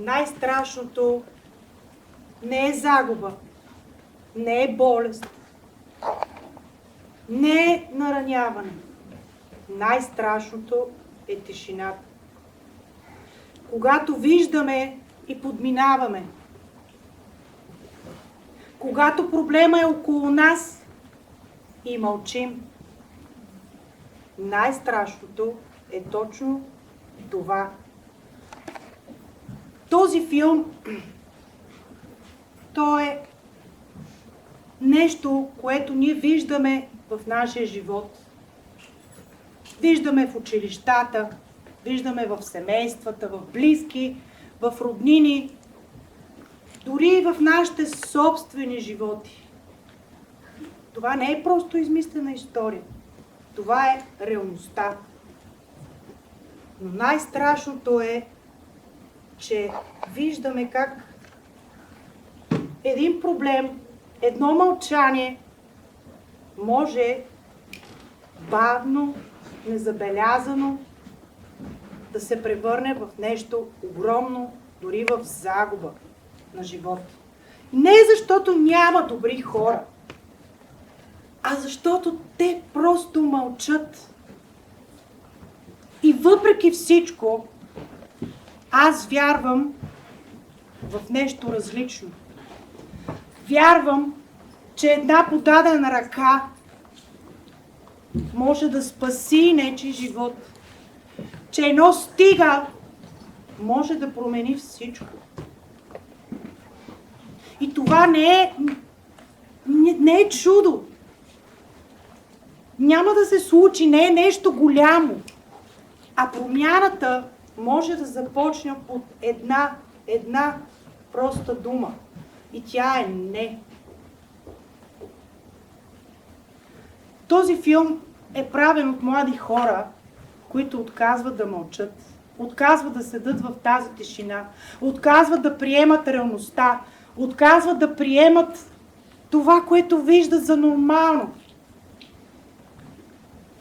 най-страшното не е загуба, не е болест, не е нараняване. Най-страшното е тишината. Когато виждаме и подминаваме, когато проблема е около нас и мълчим, най-страшното е точно това. Този филм, то е нещо, което ние виждаме в нашия живот. Виждаме в училищата, виждаме в семействата, в близки, в роднини, дори и в нашите собствени животи. Това не е просто измислена история. Това е реалността. Но най-страшното е, че виждаме как един проблем, едно мълчание може бавно, незабелязано да се превърне в нещо огромно, дори в загуба на живота. Не защото няма добри хора, а защото те просто мълчат. И въпреки всичко, аз вярвам в нещо различно. Вярвам, че една подадена ръка може да спаси нечий живот. Че едно стига може да промени всичко. И това не е чудо. Няма да се случи, не е нещо голямо. А промяната може да започне от една проста дума. И тя е не. Този филм е правен от млади хора, които отказват да мълчат, отказват да седат в тази тишина, отказват да приемат реалността, отказват да приемат това, което виждат за нормално.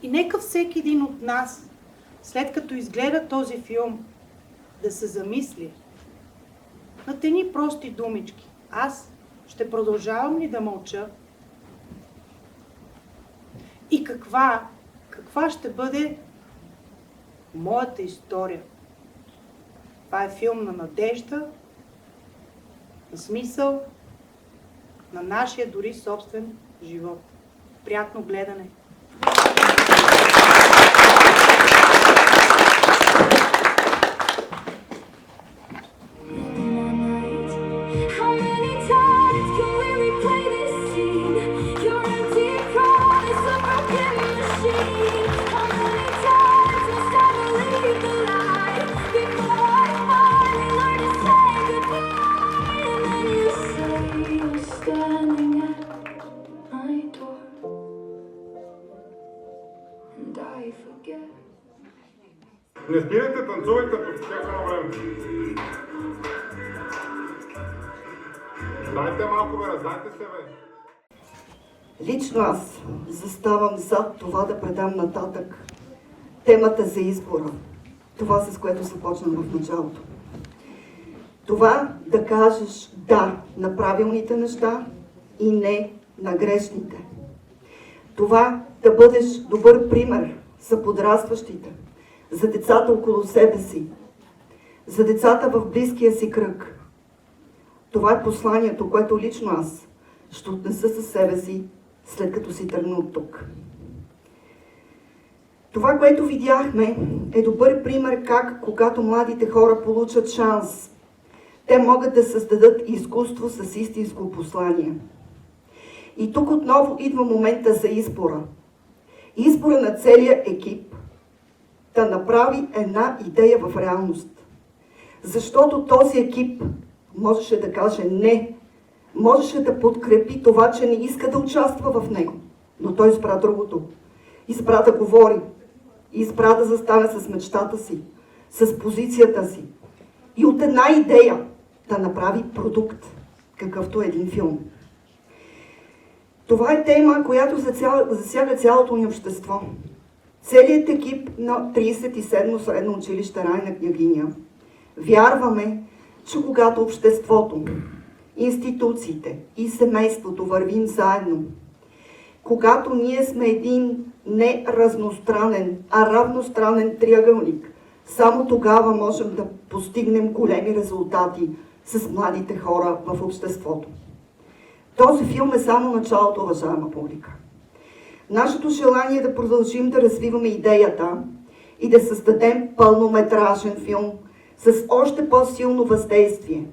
И нека всеки един от нас, след като изгледа този филм, да се замисли над едни прости думички. Аз ще продължавам ли да мълча? И каква ще бъде моята история? Това е филм на надежда, на смисъл, на нашия дори собствен живот. Приятно гледане! Не спирайте, танцувайте, подскаква на време. Дайте малко, бе, раздайте се, бе. Лично аз заставам зад това да предам нататък темата за избора. Това, с което започнах в началото. Това да кажеш да на правилните неща и не на грешните. Това да бъдеш добър пример за подрастващите, за децата около себе си, за децата в близкия си кръг. Това е посланието, което лично аз ще отнеса със себе си, след като си тръгна от тук. Това, което видяхме, е добър пример как, когато младите хора получат шанс, те могат да създадат изкуство с истинско послание. И тук отново идва момента за избора. Избора на целия екип да направи една идея в реалност. Защото този екип можеше да каже не, можеше да подкрепи това, че не иска да участва в него. Но той избра другото. Избра да говори. Избра да застане с мечтата си, с позицията си. И от една идея да направи продукт, какъвто е един филм. Това е тема, която засяга цялото ни общество. Целият екип на 37-о средно училище Райна Княгиня вярваме, че когато обществото, институциите и семейството вървим заедно, когато ние сме един не разностранен, а равностранен триъгълник, само тогава можем да постигнем големи резултати с младите хора в обществото. Този филм е само началото, уважаема публика. Нашето желание е да продължим да развиваме идеята и да създадем пълнометражен филм с още по-силно въздействие,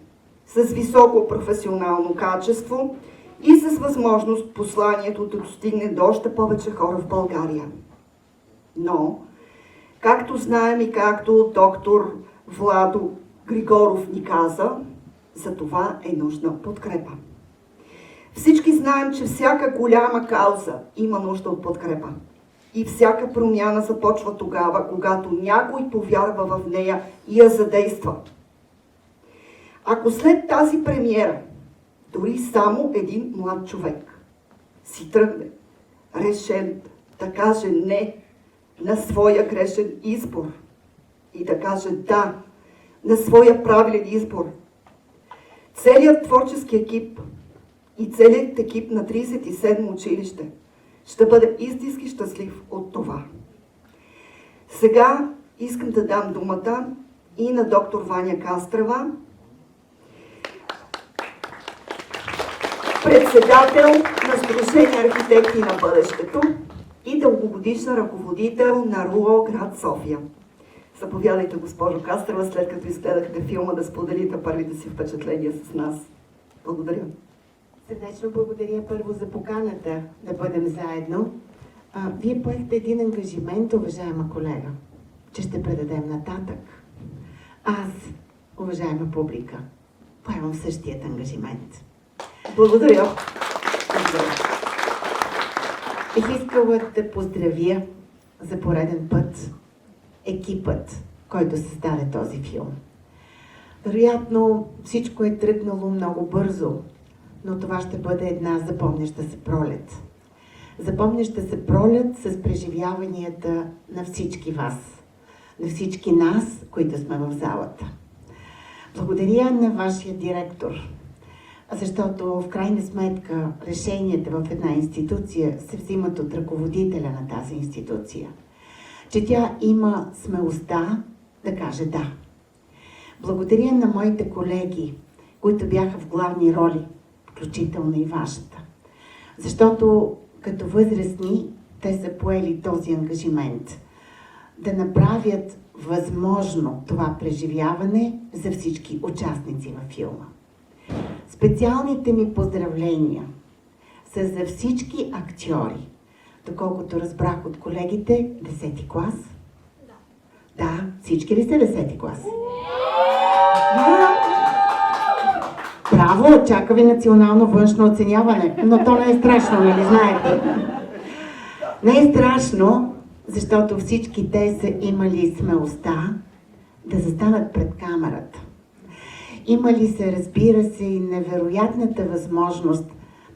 с високо професионално качество и с възможност посланието да достигне до още повече хора в България. Но, както знаем и както доктор Владо Григоров ни каза, за това е нужна подкрепа. Всички знаем, че всяка голяма кауза има нужда от подкрепа. И всяка промяна започва тогава, когато някой повярва в нея и я задейства. Ако след тази премиера дори само един млад човек си тръгне решен да каже не на своя грешен избор и да каже да на своя правилен избор, целият творчески екип и целият екип на 37 училище ще бъде истински щастлив от това. Сега искам да дам думата и на доктор Ваня Кастрева, председател на Сдружение архитекти на бъдещето и дългогодишна ръководител на РУО град София. Заповядайте, госпожо Кастрева, след като изгледахте филма, да споделите първите си впечатления с нас. Благодаря. Сърдечно благодаря първо за поканата да бъдем заедно. Вие поехте един ангажимент, уважаема колега, че ще предадем нататък. Аз, уважаема публика, поемам същият ангажимент. Благодаря. Бих искала да поздравя за пореден път екипът, който създаде този филм. Вероятно всичко е тръгнало много бързо, но това ще бъде една запомняща се пролет. Запомняща се пролет с преживяванията на всички вас, на всички нас, които сме в залата. Благодаря на вашия директор, защото в крайна сметка решенията в една институция се взимат от ръководителя на тази институция. Че тя има смелостта да каже да. Благодаря на моите колеги, които бяха в главни роли, включително и вашата. Защото като възрастни те са поели този ангажимент да направят възможно това преживяване за всички участници във филма. Специалните ми поздравления са за всички актьори, доколкото разбрах от колегите, 10-ти клас. Да, всички ли сте 10-ти клас? Браво, чака ви национално външно оценяване, но то не е страшно, нали знаете? Не е страшно, защото всички те са имали смелостта да застанат пред камерата. Имали се, разбира се, и невероятната възможност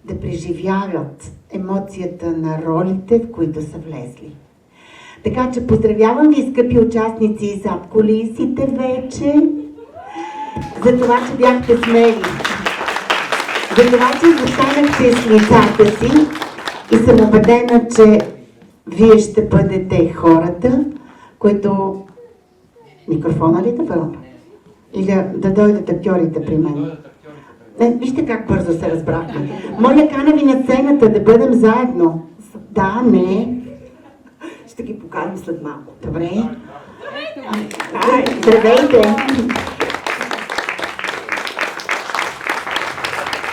да преживяват емоцията на ролите, в които са влезли. Така че поздравявам ви, скъпи участници и зад кулисите вече, за това, че бяхте смели, за това, че застанахте с лицата си и съм убедена, че вие ще бъдете хората, които... Микрофона ли да вълна? Или да дойдат актьорите при мен? Вижте как бързо се разбрахме. Моля, кана ви на сцената да бъдем заедно. Да, не. Ще ги поканим след малко. Добре. Здравейте.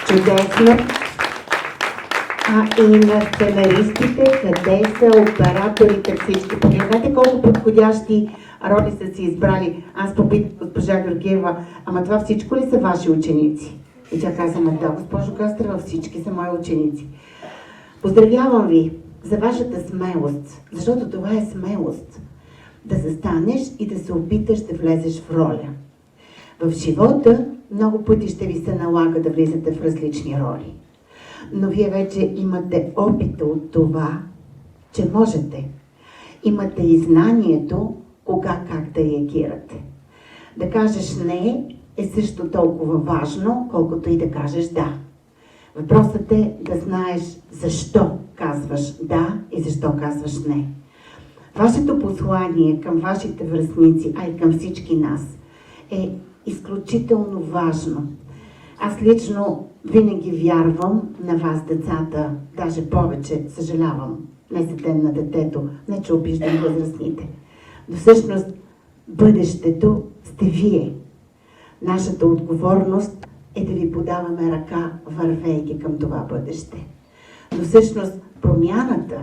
Чудесно. И на сценаристите, къде са операторите, всички. Погледнете колко подходящи роли са си избрали. Аз попитах госпожа Георгиева, ама това всичко ли са ваши ученици? И тя каза, да, госпожо Кастрева, всички са мои ученици. Поздравявам ви за вашата смелост, защото това е смелост. Да застанеш и да се опиташ да влезеш в роля. В живота много пъти ще ви се налага да влизате в различни роли. Но вие вече имате опита от това, че можете. Имате и знанието, кога как да реагирате. Да кажеш не е също толкова важно, колкото и да кажеш да. Въпросът е да знаеш защо казваш да и защо казваш не. Вашето послание към вашите връстници, а и към всички нас е изключително важно. Аз лично винаги вярвам на вас, децата, даже повече, съжалявам, не за ден на детето, не че обиждам възрастните. Но всъщност бъдещето сте вие. Нашата отговорност е да ви подаваме ръка, вървейки към това бъдеще. Но всъщност промяната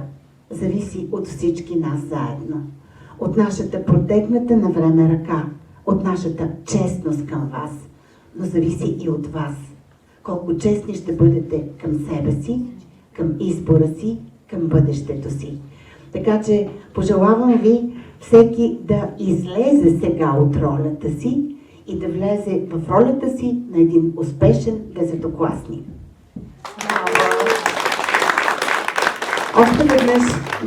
зависи от всички нас заедно. От нашата протегната на време ръка, от нашата честност към вас, но зависи и от вас. Колко честни ще бъдете към себе си, към избора си, към бъдещето си. Така че пожелавам ви всеки да излезе сега от ролята си и да влезе в ролята си на един успешен десетокласник. Още веднъж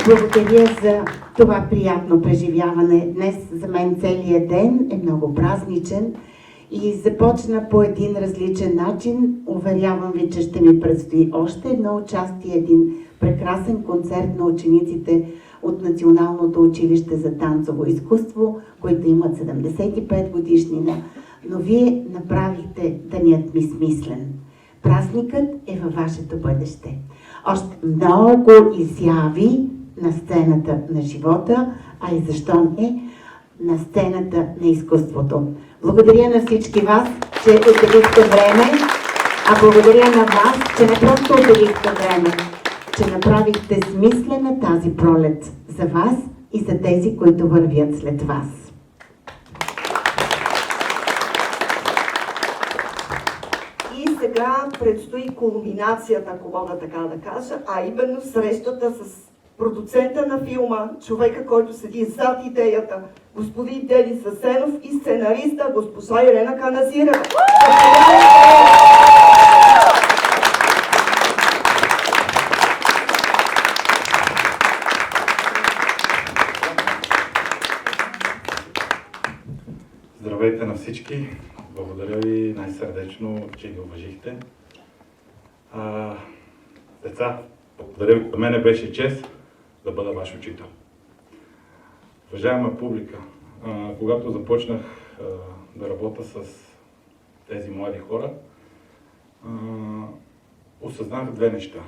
благодаря за това приятно преживяване. Днес за мен целият ден е много празничен и започна по един различен начин. Уверявам ви, че ще ми предстои още едно участие, един прекрасен концерт на учениците от Националното училище за танцово изкуство, които имат 75 годишнина, но вие направихте денят ми смислен. Празникът е във вашето бъдеще. Още много изяви на сцената на живота, а и защо не на сцената на изкуството. Благодаря на всички вас, че отделихте време, а благодаря на вас, че не просто отделихте време, че направихте смислена тази пролет за вас и за тези, които вървят след вас. И сега предстои кулминацията, ако мога така да кажа, а именно срещата с продуцента на филма, човека, който седи зад идеята, господин Денис Асенов и сценариста госпожа Ирена Каназирева. Здравейте на всички! Благодаря ви най-сърдечно, че ги уважихте. Деца, благодаря ви. За мен беше чест да бъда ваш учител. Уважаема публика, когато започнах да работя с тези млади хора, осъзнах две неща.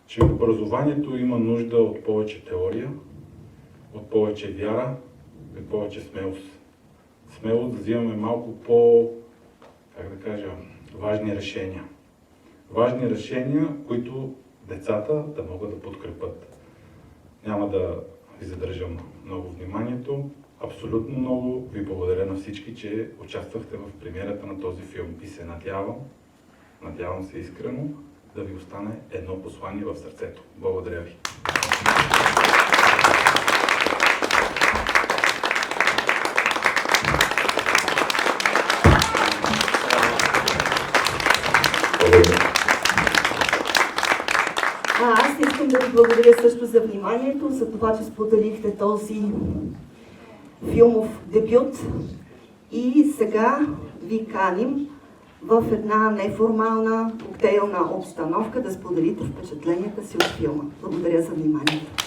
Че образованието има нужда от повече теория, от повече вяра и повече смелост. Смелост да взимаме малко важни решения. Важни решения, които децата да могат да подкрепят. Няма да ви задържам много вниманието. Абсолютно много ви благодаря на всички, че участвахте в премиерата на този филм и се надявам се искрено, да ви остане едно послание в сърцето. Благодаря ви. Аз искам да ви благодаря също за вниманието, за това, че споделихте този филмов дебют. И сега ви каним в една неформална коктейлна обстановка да споделите впечатленията си от филма. Благодаря за вниманието.